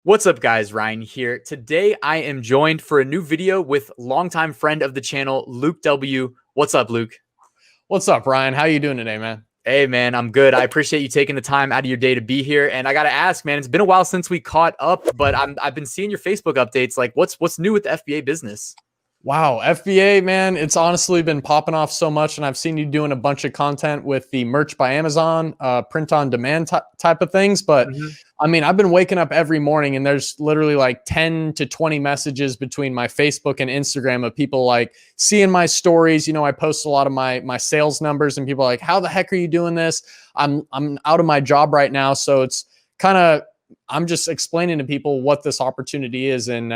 What's up, guys? Ryan here. Today, I am joined for a new video with longtime friend of the channel, Luke W. What's up, Luke? What's up, Ryan? How you doing today, man? Hey, man, I'm good. I appreciate you taking the time out of your day to be here. And I got to ask, man, it's been a while since we caught up, but I've been seeing your Facebook updates. Like, what's new with the FBA business? Wow, FBA, man, it's honestly been popping off so much, and I've seen you doing a bunch of content with the merch by Amazon, print on demand type of things. But I mean, I've been waking up every morning, and there's literally like 10 to 20 messages between my Facebook and Instagram of people like seeing my stories. You know, I post a lot of my sales numbers, and people are like, "How the heck are you doing this?" I'm out of my job right now, so it's kind of I'm just explaining to people what this opportunity is, and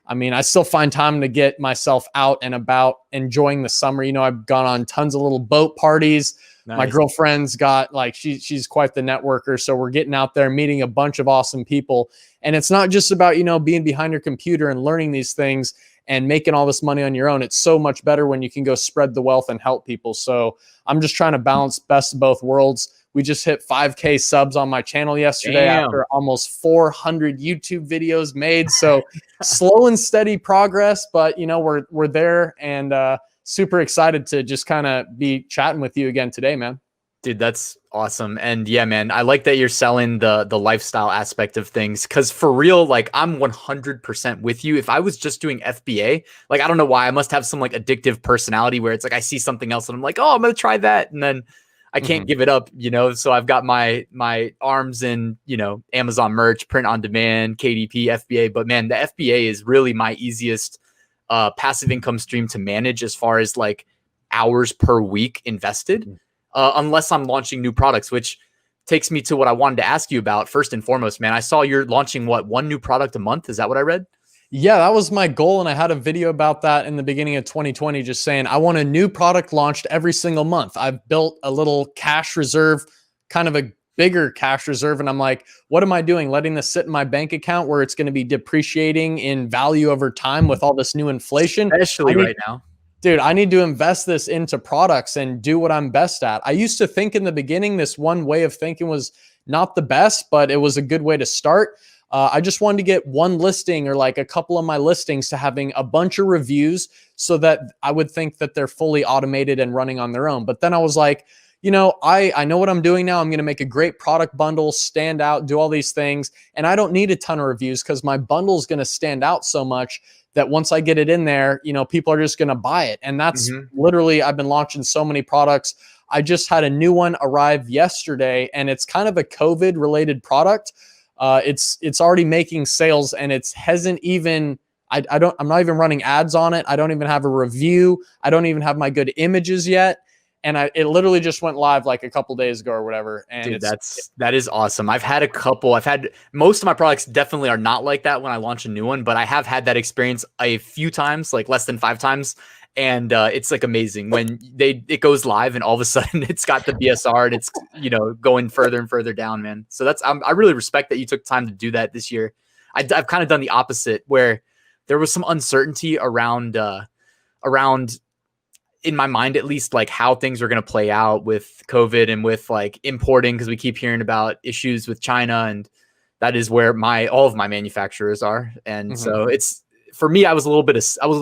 I mean, I still find time to get myself out and about enjoying the summer. You know, I've gone on tons of little boat parties. Nice. My girlfriend's got like, she's quite the networker. So we're getting out there, meeting a bunch of awesome people. And it's not just about, you know, being behind your computer and learning these things and making all this money on your own. It's so much better when you can go spread the wealth and help people. So I'm just trying to balance best of both worlds. We just hit 5K subs on my channel yesterday. Damn. After almost 400 YouTube videos made. So slow and steady progress, but you know, we're there, and super excited to just kind of be chatting with you again today, man. Dude, that's awesome. And yeah, man, I like that you're selling the lifestyle aspect of things, because for real, like, I'm 100% with you. If I was just doing FBA, like, I don't know why, I must have some like addictive personality where it's like I see something else and I'm like, oh, I'm gonna try that, and then I can't give it up, you know? So I've got my arms in, you know, Amazon merch, print on demand, KDP, FBA. But man, the FBA is really my easiest passive income stream to manage as far as like hours per week invested, unless I'm launching new products, which takes me to what I wanted to ask you about first and foremost, man. I saw you're launching one new product a month. Is that what I read? Yeah, that was my goal. And I had a video about that in the beginning of 2020, just saying, I want a new product launched every single month. I've built a little cash reserve, kind of a bigger cash reserve. And I'm like, what am I doing? Letting this sit in my bank account where it's going to be depreciating in value over time with all this new inflation. Especially right now. Dude, I need to invest this into products and do what I'm best at. I used to think in the beginning, this one way of thinking was not the best, but it was a good way to start. I just wanted to get one listing or like a couple of my listings to having a bunch of reviews so that I would think that they're fully automated and running on their own. But then I was like, you know, I know what I'm doing now. I'm going to make a great product bundle, stand out, do all these things. And I don't need a ton of reviews because my bundle is going to stand out so much that once I get it in there, you know, people are just going to buy it. And that's literally, I've been launching so many products. I just had a new one arrive yesterday, and it's kind of a COVID related product. It's already making sales, and it hasn't even, I'm not even running ads on it. I don't even have a review. I don't even have my good images yet. And it literally just went live like a couple days ago or whatever. And dude, that is awesome. I've had most of my products definitely are not like that when I launch a new one, but I have had that experience a few times, like less than 5 times. And it's like amazing when it goes live and all of a sudden it's got the BSR and it's, you know, going further and further down, man. So I really respect that you took time to do that this year. I've kind of done the opposite, where there was some uncertainty around in my mind, at least, like how things are going to play out with COVID and with like importing, because we keep hearing about issues with China, and that is where all of my manufacturers are. And so it's, for me, I was a little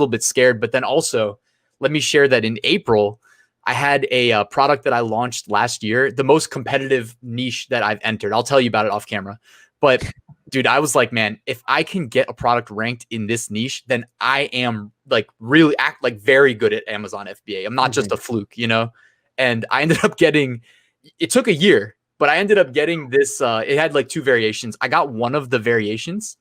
bit scared. But then also, let me share that in April, I had a product that I launched last year, the most competitive niche that I've entered. I'll tell you about it off camera. But dude, I was like, man, if I can get a product ranked in this niche, then I am like really very good at Amazon FBA. I'm not just a fluke, you know? And I ended up getting, it took a year, but I ended up getting this, it had like 2 variations. I got one of the variations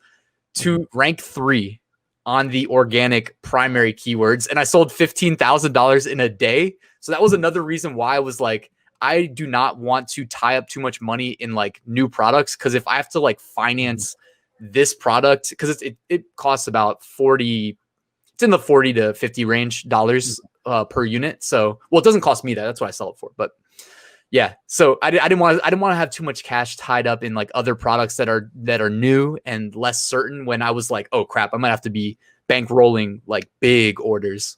to rank 3 on the organic primary keywords, and I sold $15,000 in a day. So that was another reason why I was like, I do not want to tie up too much money in like new products, because if I have to like finance this product, because it costs about 40, it's in the 40 to 50 range dollars per unit. So, well, it doesn't cost me that. That's what I sell it for. But yeah, so I didn't want to have too much cash tied up in like other products that are new and less certain, when I was like, oh crap, I might have to be bankrolling like big orders.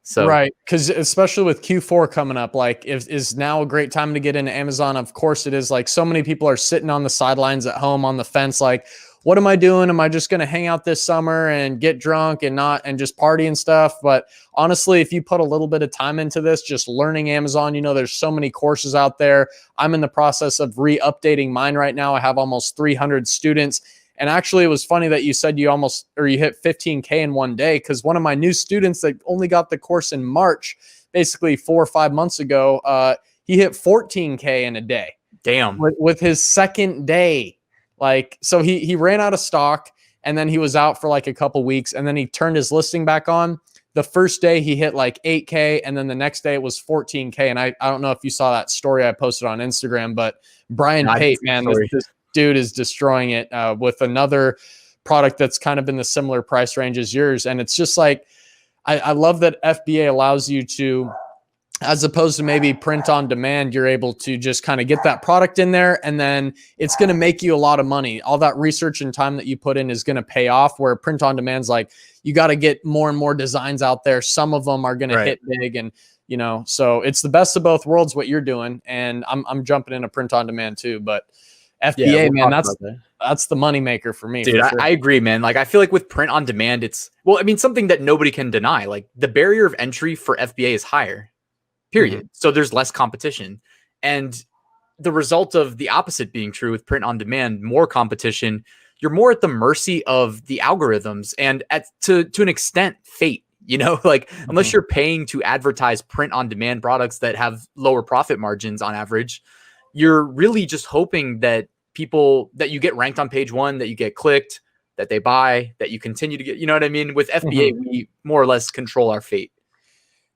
So right, because especially with Q4 coming up, like is now a great time to get into Amazon. Of course it is. Like, so many people are sitting on the sidelines at home on the fence, like, what am I doing? Am I just going to hang out this summer and get drunk and just party and stuff? But honestly, if you put a little bit of time into this, just learning Amazon, there's so many courses out there. I'm in the process of re-updating mine right now. I have almost 300 students. And actually, it was funny that you said you hit 15K in one day, because one of my new students that only got the course in March, basically 4 or 5 months ago, he hit 14K in a day. Damn. With his second day. So he ran out of stock, and then he was out for like a couple weeks, and then he turned his listing back on. The first day he hit like 8K, and then the next day it was 14K. And I don't know if you saw that story I posted on Instagram, but Brian Pate, man, this dude is destroying it with another product that's kind of in the similar price range as yours. And it's just like, I love that FBA allows you to, as opposed to maybe print on demand, you're able to just kind of get that product in there, and then it's going to make you a lot of money. All that research and time that you put in is going to pay off, where print on demand's like, you got to get more and more designs out there. Some of them are going to hit big, and so it's the best of both worlds what you're doing. And I'm jumping into print on demand too, but FBA, man, that's the money maker for me. Dude, for sure. I agree, man. Like, I feel like with print on demand, it's, well, I mean, something that nobody can deny. Like, the barrier of entry for FBA is higher, period. Mm-hmm. So there's less competition. And the result of the opposite being true with print on demand, more competition, you're more at the mercy of the algorithms and to an extent, fate. Unless you're paying to advertise print on demand products that have lower profit margins on average, you're really just hoping that that you get ranked on page one, that you get clicked, that they buy, that you continue to get, you know what I mean? With FBA, we more or less control our fate.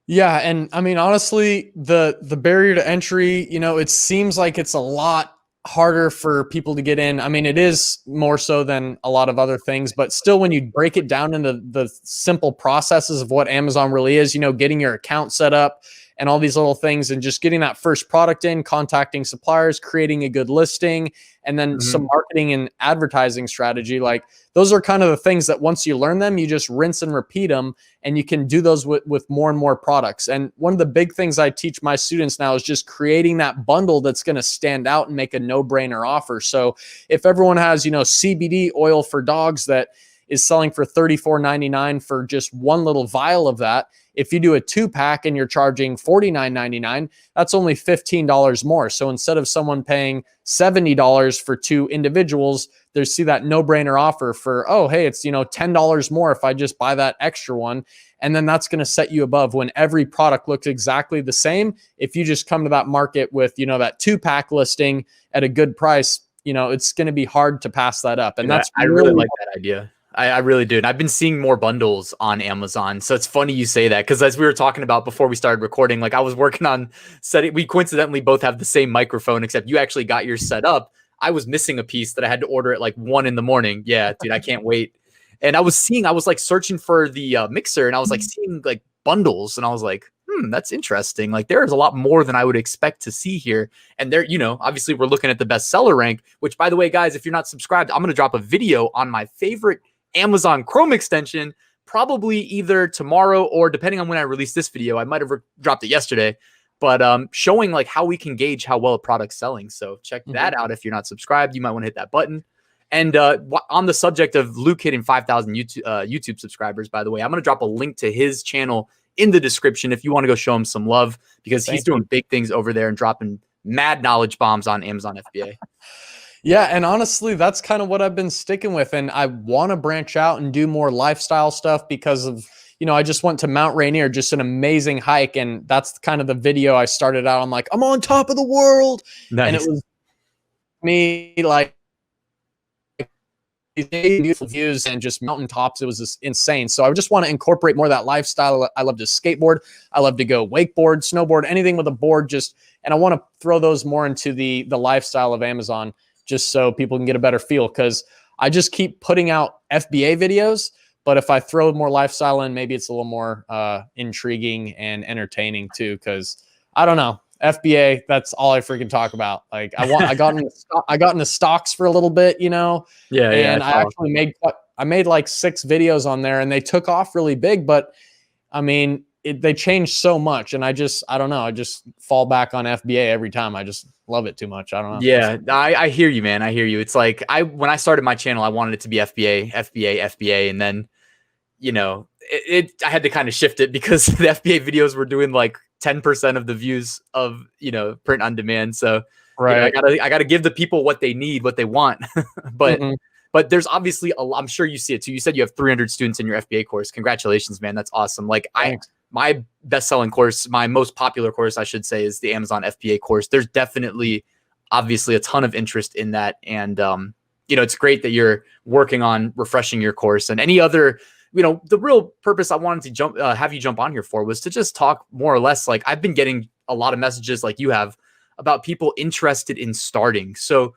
Yeah. And I mean, honestly, the barrier to entry, it seems like it's a lot harder for people to get in. I mean, it is more so than a lot of other things, but still, when you break it down into the simple processes of what Amazon really is, getting your account set up and all these little things, and just getting that first product in, contacting suppliers, creating a good listing, and then some marketing and advertising strategy. Like, those are kind of the things that once you learn them, you just rinse and repeat them, and you can do those with more and more products. And one of the big things I teach my students now is just creating that bundle that's going to stand out and make a no-brainer offer. So if everyone has, CBD oil for dogs that is selling for $34.99 for just one little vial of that, if you do a 2-pack and you're charging $49.99, that's only $15 more. So instead of someone paying $70 for 2 individuals, they see that no-brainer offer for, oh, hey, it's, $10 more if I just buy that extra one. And then that's going to set you above when every product looks exactly the same. If you just come to that market with, that 2-pack listing at a good price, it's going to be hard to pass that up. And I really like that idea. I really do. And I've been seeing more bundles on Amazon. So it's funny you say that, because as we were talking about before we started recording, like, I was working on setting, we coincidentally both have the same microphone, except you actually got yours set up. I was missing a piece that I had to order at like 1 a.m. Yeah, dude, I can't wait. And I was like searching for the mixer, and I was like seeing like bundles, and I was like, that's interesting. Like, there is a lot more than I would expect to see here. And there, obviously we're looking at the bestseller rank, which, by the way, guys, if you're not subscribed, I'm going to drop a video on my favorite Amazon Chrome extension, probably either tomorrow or, depending on when I release this video, I might have dropped it yesterday, but showing like how we can gauge how well a product's selling. So check that out. If you're not subscribed, you might want to hit that button. And on the subject of Luke hitting 5,000 YouTube subscribers, by the way, I'm going to drop a link to his channel in the description if you want to go show him some love, because he's doing big things over there and dropping mad knowledge bombs on Amazon FBA. Yeah. And honestly, that's kind of what I've been sticking with. And I want to branch out and do more lifestyle stuff because of, I just went to Mount Rainier, just an amazing hike. And that's kind of the video I started out. I'm like, I'm on top of the world. Nice. And it was me like these beautiful views and just mountaintops. It was just insane. So I just want to incorporate more of that lifestyle. I love to skateboard. I love to go wakeboard, snowboard, anything with a board. And I want to throw those more into the lifestyle of Amazon, just so people can get a better feel, because I just keep putting out FBA videos, but if I throw more lifestyle in, maybe it's a little more intriguing and entertaining too, because I don't know. FBA, that's all I freaking talk about. Like, I got into stocks for a little bit, Yeah. And I actually made like 6 videos on there, and they took off really big. But I mean, they change so much, and I don't know. I just fall back on FBA every time. I just love it too much. I don't know. Yeah, I hear you, man. I hear you. It's like when I started my channel, I wanted it to be FBA, and then I had to kind of shift it because the FBA videos were doing like 10% of the views of print on demand. So right, I gotta give the people what they need, what they want. But there's obviously I'm sure you see it too. You said you have 300 students in your FBA course. Congratulations, man. That's awesome. Like thanks. My best-selling course, my most popular course, I should say, is the Amazon FBA course. There's definitely, obviously, a ton of interest in that, and it's great that you're working on refreshing your course. And any other, the real purpose I wanted to have you jump on here for was to just talk more or less. Like I've been getting a lot of messages, like you have, about people interested in starting. So,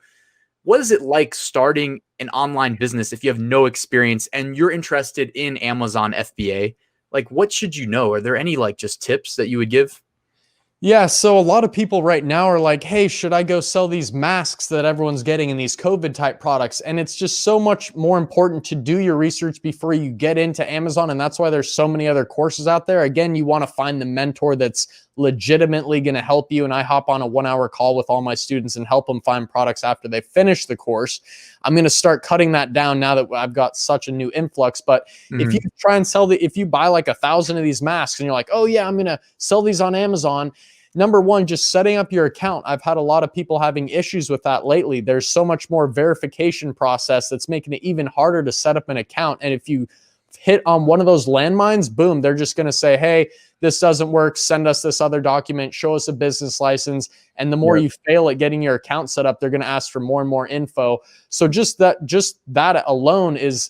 what is it like starting an online business if you have no experience and you're interested in Amazon FBA? Like, what should you know? Are there any like just tips that you would give? Yeah, so a lot of people right now are like, hey, should I go sell these masks that everyone's getting in these COVID type products? And it's just so much more important to do your research before you get into Amazon. And that's why there's so many other courses out there. Again, you want to find the mentor that's legitimately going to help you. And I hop on a 1-hour call with all my students and help them find products after they finish the course. I'm going to start cutting that down now that I've got such a new influx. But if you try and if you buy like 1,000 of these masks and you're like, oh yeah, I'm going to sell these on Amazon. Number one, just setting up your account. I've had a lot of people having issues with that lately. There's so much more verification process that's making it even harder to set up an account. And if you hit on one of those landmines, boom, they're just going to say, hey, this doesn't work. Send us this other document, show us a business license. And the more you fail at getting your account set up, they're going to ask for more and more info. So just that alone is,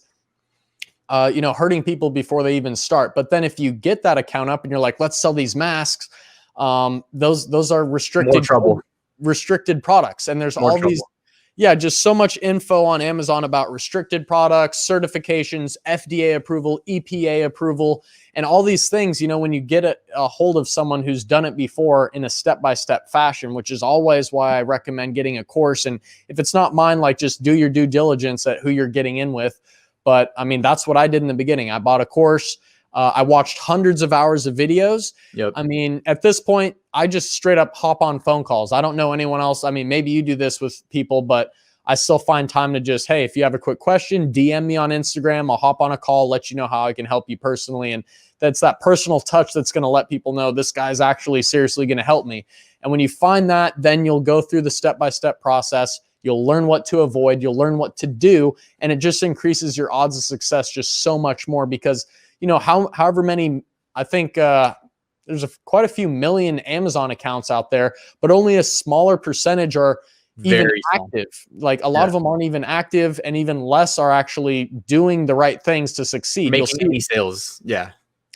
hurting people before they even start. But then if you get that account up and you're like, let's sell these masks, those are restricted products. And there's all these, just so much info on Amazon about restricted products, certifications, FDA approval, EPA approval, and all these things, when you get a hold of someone who's done it before in a step-by-step fashion, which is always why I recommend getting a course. And if it's not mine, like just do your due diligence at who you're getting in with. But I mean, that's what I did in the beginning. I bought a course. I watched hundreds of hours of videos. I mean, at this point, I just straight up hop on phone calls. I don't know anyone else. I mean, maybe you do this with people, but I still find time to just, hey, if you have a quick question, DM me on Instagram. I'll hop on a call, let you know how I can help you personally. And that's that personal touch that's going to let people know this guy's actually seriously going to help me. And when you find that, then you'll go through the step-by-step process. You'll learn what to avoid. You'll learn what to do. And it just increases your odds of success just so much more because however many, I think there's quite a few million Amazon accounts out there, but only a smaller percentage are even active. Like a lot of them aren't even active, and even less are actually doing the right things to succeed. Making any sales. Yeah.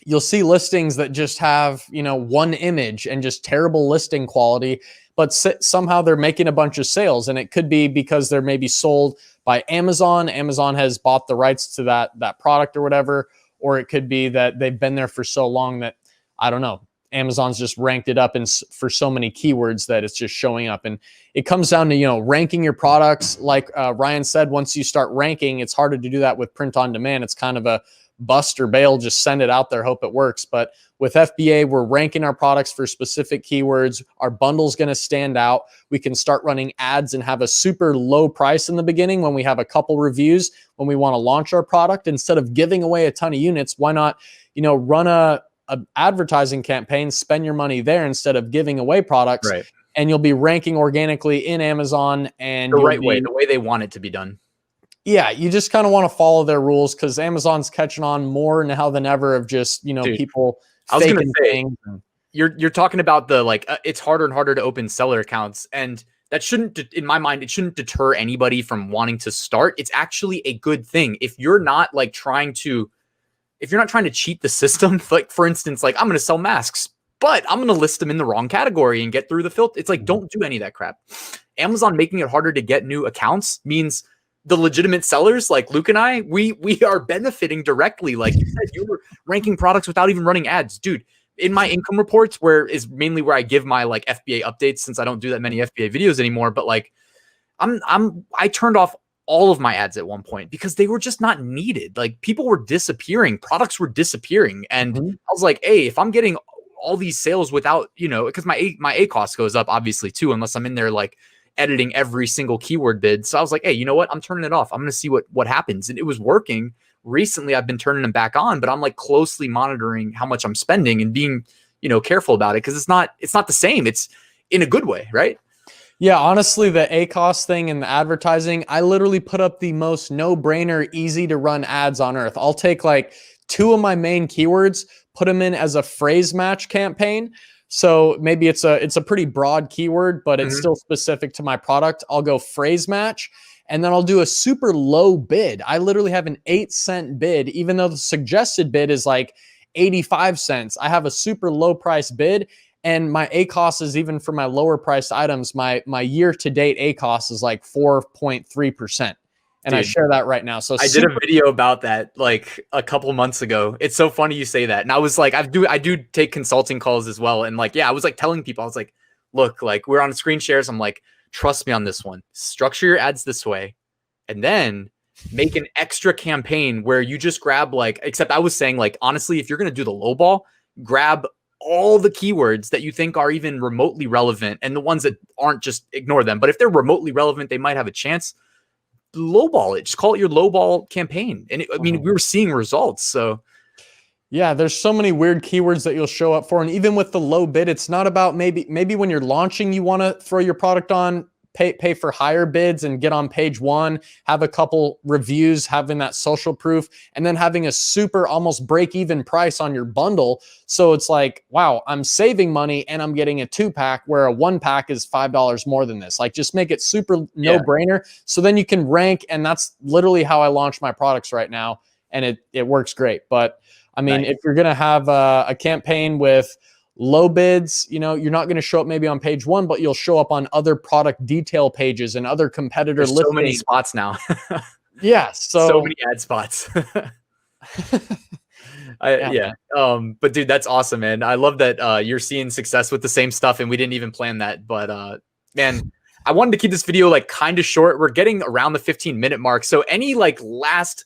You'll see listings that just have, one image and just terrible listing quality, but somehow they're making a bunch of sales. And it could be because they're maybe sold by Amazon. Amazon has bought the rights to that product or whatever. Or it could be that they've been there for so long that, I don't know, Amazon's just ranked it up for so many keywords that it's just showing up. And it comes down to, ranking your products. Like Ryan said, once you start ranking, it's harder to do that with print on demand. It's kind of a bust or bail, just send it out there, hope it works. But with FBA, we're ranking our products for specific keywords. Our bundle's going to stand out. We can start running ads and have a super low price in the beginning when we have a couple reviews, when we want to launch our product. Instead of giving away a ton of units, why not, run a advertising campaign, spend your money there instead of giving away products. Right. And you'll be ranking organically in Amazon and the way they want it to be done. Yeah, you just kind of want to follow their rules because Amazon's catching on more now than ever of just, people faking things. You're talking about it's harder and harder to open seller accounts, and that shouldn't, in my mind, it shouldn't deter anybody from wanting to start. It's actually a good thing. If you're not trying to cheat the system, like for instance, I'm going to sell masks, but I'm going to list them in the wrong category and get through the filter. It's don't do any of that crap. Amazon making it harder to get new accounts means the legitimate sellers like Luke and I, we are benefiting directly. Like you said, you were ranking products without even running ads. Dude, in my income reports, where is mainly where I give my FBA updates, since I don't do that many FBA videos anymore, but I turned off all of my ads at one point because they were just not needed. Like people were disappearing, products were disappearing. And I was like, hey, if I'm getting all these sales without, because my A cost goes up obviously too, unless I'm in there like editing every single keyword bid. So I was like, hey, you know what? I'm turning it off. I'm going to see what happens. And it was working. Recently, I've been turning them back on, but I'm like closely monitoring how much I'm spending and being, careful about it. Cause it's not the same. It's in a good way. Right. Yeah, honestly, the ACOS thing and the advertising, I literally put up the most no-brainer, easy to run ads on earth. I'll take like 2 of my main keywords, put them in as a phrase match campaign. So maybe it's a pretty broad keyword, but it's still specific to my product. I'll go phrase match, and then I'll do a super low bid. I literally have an 8-cent bid, even though the suggested bid is like 85 cents. I have a super low price bid. And my ACOS is, even for my lower priced items, my year to date ACOS is like 4.3%. And dude, I share that right now. So I did a video about that like a couple months ago. It's so funny you say that. And I was like, I do take consulting calls as well. And like, yeah, I was like telling people, I was like, look, like we're on screen shares. I'm like, trust me on this one. Structure your ads this way. And then make an extra campaign where you just grab like, except I was saying like, honestly, if you're going to do the low ball, grab all the keywords that you think are even remotely relevant, and the ones that aren't, just ignore them. But if they're remotely relevant, they might have a chance. Lowball it. Just call it your lowball campaign. And I mean, we were seeing results. So yeah, there's so many weird keywords that you'll show up for. And even with the low bid, it's not about maybe when you're launching, you want to throw your product on, pay for higher bids and get on page 1, have a couple reviews, having that social proof, and then having a super almost break even price on your bundle. So it's like, wow, I'm saving money and I'm getting a 2-pack where a 1-pack is $5 more than this. Like just make it super no-brainer. So then you can rank. And that's literally how I launch my products right now. And it works great. But I mean, if you're going to have a campaign with low bids, you're not going to show up maybe on page 1, but you'll show up on other product detail pages and other competitor listings. So many spots now. Yeah. So many ad spots. But dude, that's awesome, man. I love that you're seeing success with the same stuff, and we didn't even plan that. But man, I wanted to keep this video like kind of short. We're getting around the 15-minute mark. So any like last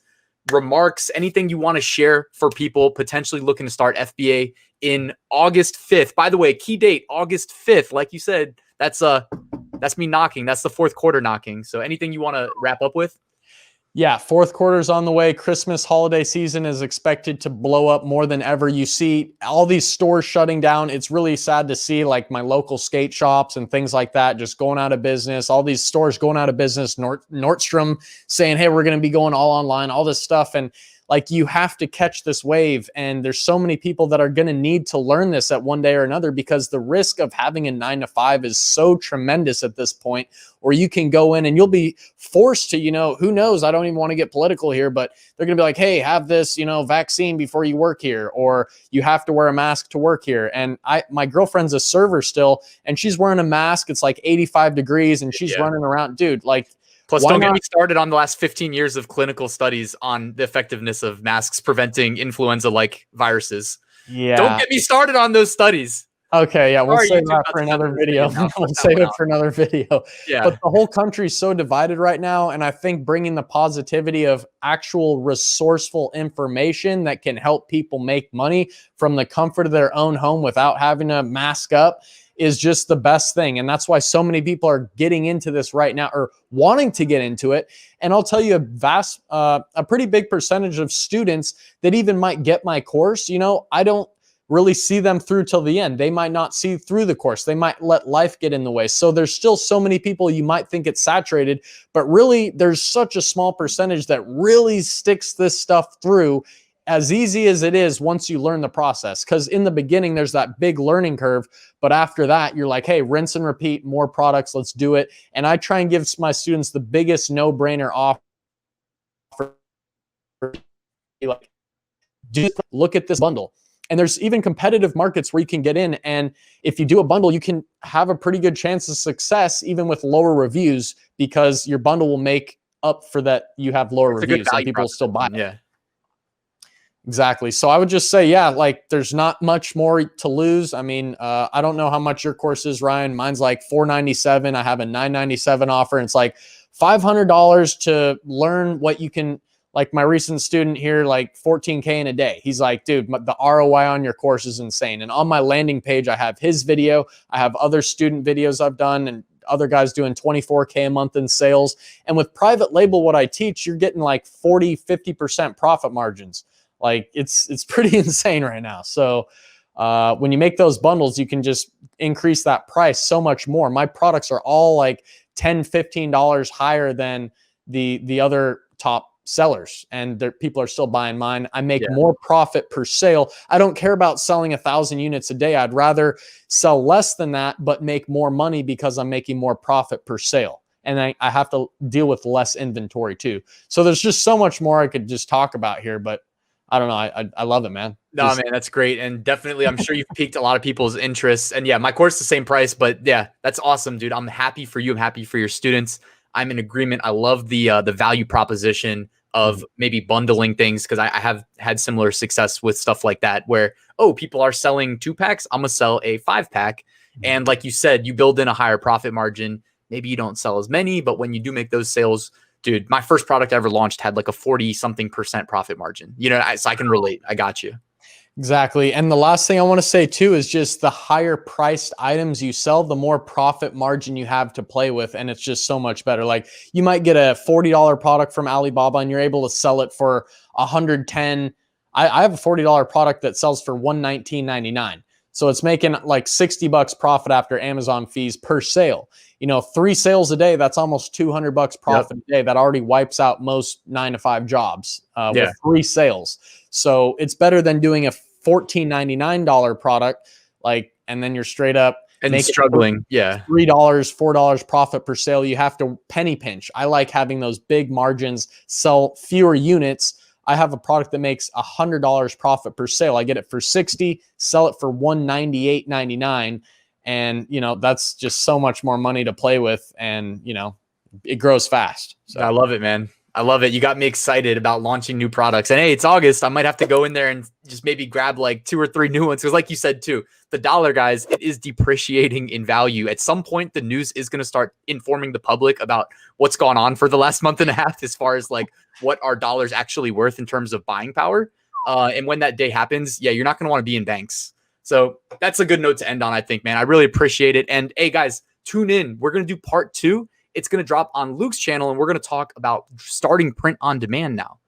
remarks, anything you want to share for people potentially looking to start FBA in August 5th? By the way, key date, August 5th. Like you said, that's me knocking. That's the 4th quarter knocking. So anything you want to wrap up with? Yeah, 4th quarter's on the way. Christmas holiday season is expected to blow up more than ever. You see all these stores shutting down. It's really sad to see like my local skate shops and things like that just going out of business. All these stores going out of business. Nordstrom saying, hey, we're going to be going all online, all this stuff. And like, you have to catch this wave. And there's so many people that are going to need to learn this at one day or another, because the risk of having a 9-to-5 is so tremendous at this point, or you can go in and you'll be forced to, who knows, I don't even want to get political here, but they're going to be like, hey, have this, vaccine before you work here, or you have to wear a mask to work here. And my girlfriend's a server still, and she's wearing a mask. It's like 85 degrees and she's running around, dude, like, plus, don't get me started on the last 15 years of clinical studies on the effectiveness of masks preventing influenza-like viruses. Yeah. Don't get me started on those studies. Okay, yeah, we'll save that for another video. We'll save it for another video. Yeah. But the whole country's so divided right now, and I think bringing the positivity of actual resourceful information that can help people make money from the comfort of their own home without having to mask up is just the best thing. And that's why so many people are getting into this right now, or wanting to get into it. And I'll tell you, a pretty big percentage of students that even might get my course, I don't really see them through till the end. They might not see through the course. They might let life get in the way. So there's still so many people, you might think it's saturated, but really there's such a small percentage that really sticks this stuff through, as easy as it is once you learn the process. Because in the beginning, there's that big learning curve. But after that, you're like, hey, rinse and repeat, more products, let's do it. And I try and give my students the biggest no-brainer offer. Like, look at this bundle. And there's even competitive markets where you can get in. And if you do a bundle, you can have a pretty good chance of success, even with lower reviews, because your bundle will make up for that. You have lower reviews and people will still buy it. Yeah. Exactly. So I would just say, yeah, like there's not much more to lose. I mean, I don't know how much your course is, Ryan. Mine's like $497. I have a $997 offer, and it's like $500 to learn what you can, like my recent student here, like 14K in a day. He's like, dude, the ROI on your course is insane. And on my landing page, I have his video. I have other student videos I've done and other guys doing 24K a month in sales. And with private label, what I teach, you're getting like 40, 50% profit margins. Like it's pretty insane right now. So when you make those bundles, you can just increase that price so much more. My products are all like $10, $15 higher than the other top sellers, and people are still buying mine. I make more profit per sale. I don't care about selling 1,000 units a day. I'd rather sell less than that, but make more money because I'm making more profit per sale. And I have to deal with less inventory too. So there's just so much more I could just talk about here, but I don't know. I love it, man. No, man, that's great. And definitely, I'm sure you've piqued a lot of people's interests. And yeah, my course is the same price, but yeah, that's awesome, dude. I'm happy for you. I'm happy for your students. I'm in agreement. I love the value proposition of maybe bundling things, because I have had similar success with stuff like that where, oh, people are selling 2-packs. I'm going to sell a 5-pack. And like you said, you build in a higher profit margin. Maybe you don't sell as many, but when you do make those sales, dude, my first product I ever launched had like a 40-something% profit margin. You know, so I can relate. I got you. Exactly. And the last thing I want to say too is just the higher priced items you sell, the more profit margin you have to play with. And it's just so much better. Like you might get a $40 product from Alibaba and you're able to sell it for $110. I have a $40 product that sells for $119.99. So it's making like $60 profit after Amazon fees per sale. You know, 3 sales a day, that's almost $200 profit a day. That already wipes out most 9-to-5 jobs with 3 sales. So it's better than doing a $14.99 product, like, and then you're straight up and struggling. $3, $4 profit per sale. You have to penny pinch. I like having those big margins, sell fewer units. I have a product that makes $100 profit per sale. I get it for $60, sell it for $198.99. And, you know, that's just so much more money to play with. And, you know, it grows fast. So I love it, man. I love it. You got me excited about launching new products. And hey, it's August. I might have to go in there and just maybe grab like 2 or 3 new ones. Because like you said too, the dollar, guys, it is depreciating in value. At some point, the news is going to start informing the public about what's gone on for the last month and a half as far as like what our dollar's actually worth in terms of buying power. And when that day happens, yeah, you're not going to want to be in banks. So that's a good note to end on, I think, man. I really appreciate it. And hey, guys, tune in. We're going to do part 2. It's going to drop on Luke's channel, and we're going to talk about starting print on demand now.